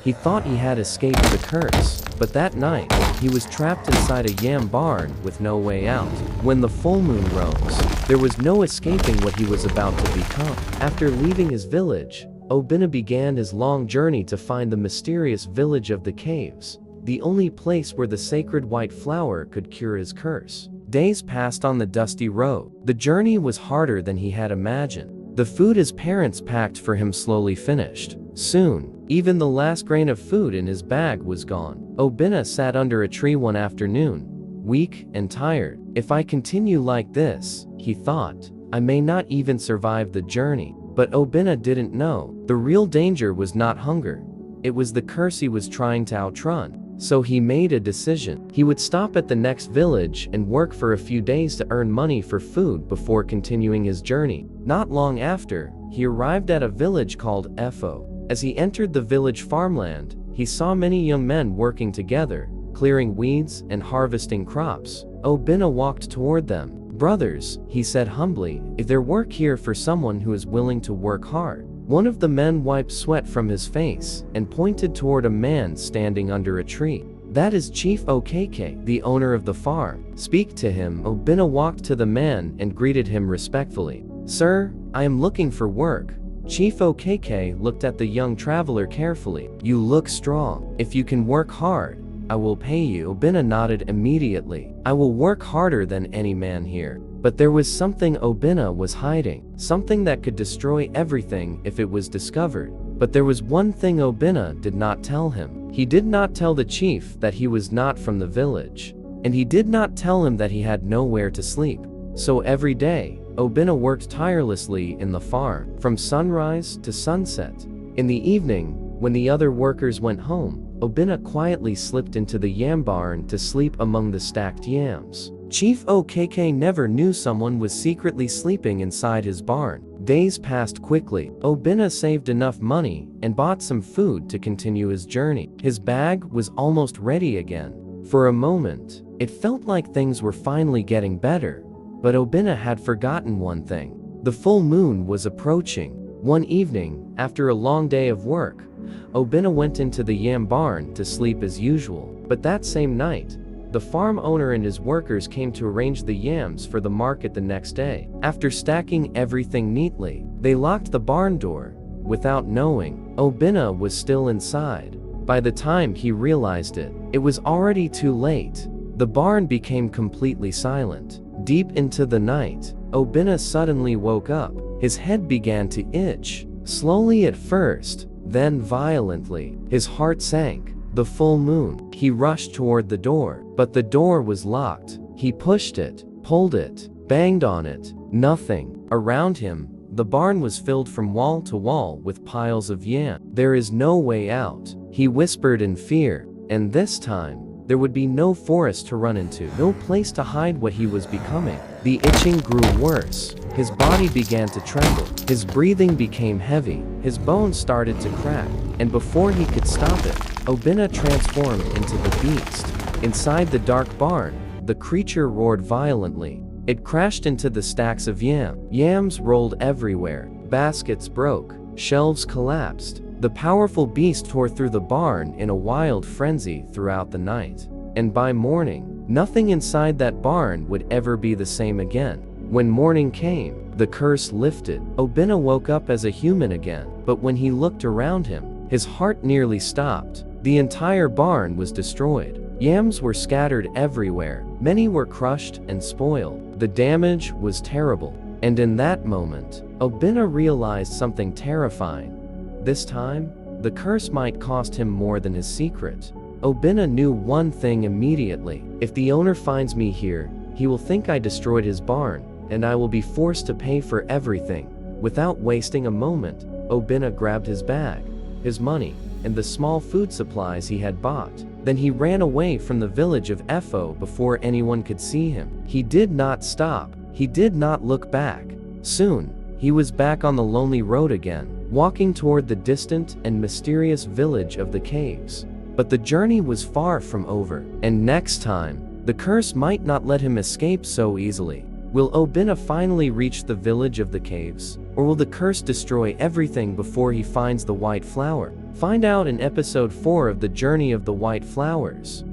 He thought he had escaped the curse, but that night, he was trapped inside a yam barn with no way out. When the full moon rose, there was no escaping what he was about to become. After leaving his village, Obinna began his long journey to find the mysterious village of the caves, the only place where the sacred white flower could cure his curse. Days passed on the dusty road. The journey was harder than he had imagined. The food his parents packed for him slowly finished. Soon, even the last grain of food in his bag was gone. Obinna sat under a tree one afternoon, weak and tired. If I continue like this, he thought, I may not even survive the journey. But Obinna didn't know. The real danger was not hunger. It was the curse he was trying to outrun. So he made a decision. He would stop at the next village and work for a few days to earn money for food before continuing his journey. Not long after, he arrived at a village called Efo. As he entered the village farmland, he saw many young men working together, clearing weeds and harvesting crops. Obinna walked toward them. Brothers, he said humbly, is there work here for someone who is willing to work hard? One of the men wiped sweat from his face and pointed toward a man standing under a tree. That is Chief Okk, the owner of the farm. Speak to him. Obinna walked to the man and greeted him respectfully. Sir, I am looking for work. Chief Okk looked at the young traveler carefully. You look strong. If you can work hard, I will pay you. Obinna nodded immediately. I will work harder than any man here. But there was something Obinna was hiding, something that could destroy everything if it was discovered. But there was one thing Obinna did not tell him. He did not tell the chief that he was not from the village, and he did not tell him that he had nowhere to sleep. So every day, Obinna worked tirelessly in the farm, from sunrise to sunset. In the evening, when the other workers went home, Obinna quietly slipped into the yam barn to sleep among the stacked yams. Chief Okk never knew someone was secretly sleeping inside his barn. Days passed quickly. Obinna saved enough money and bought some food to continue his journey. His bag was almost ready again. For a moment, it felt like things were finally getting better, but Obinna had forgotten one thing. The full moon was approaching. One evening, after a long day of work, Obinna went into the yam barn to sleep as usual. But that same night, the farm owner and his workers came to arrange the yams for the market the next day. After stacking everything neatly, they locked the barn door. Without knowing, Obinna was still inside. By the time he realized it, it was already too late. The barn became completely silent. Deep into the night, Obinna suddenly woke up. His head began to itch, slowly at first, then violently. His heart sank. The full moon. He rushed toward the door, but the door was locked. He pushed it, pulled it, banged on it. Nothing. Around him, the barn was filled from wall to wall with piles of yam. There is no way out, he whispered in fear. And this time, there would be no forest to run into, no place to hide what he was becoming. The itching grew worse. His body began to tremble. His breathing became heavy. His bones started to crack. And before he could stop it, Obinna transformed into the beast. Inside the dark barn, the creature roared violently. It crashed into the stacks of yam. Yams rolled everywhere. Baskets broke. Shelves collapsed. The powerful beast tore through the barn in a wild frenzy throughout the night. And by morning, nothing inside that barn would ever be the same again. When morning came, the curse lifted. Obinna woke up as a human again. But when he looked around him, his heart nearly stopped. The entire barn was destroyed. Yams were scattered everywhere. Many were crushed and spoiled. The damage was terrible. And in that moment, Obinna realized something terrifying. This time, the curse might cost him more than his secret. Obinna knew one thing immediately. If the owner finds me here, he will think I destroyed his barn, and I will be forced to pay for everything. Without wasting a moment, Obinna grabbed his bag, his money, and the small food supplies he had bought. Then he ran away from the village of Efo before anyone could see him. He did not stop. He did not look back. Soon, he was back on the lonely road again, walking toward the distant and mysterious village of the caves. But the journey was far from over, and next time, the curse might not let him escape so easily. Will Obinna finally reach the village of the caves, or will the curse destroy everything before he finds the white flower? Find out in episode 4 of The Journey of the White Flowers.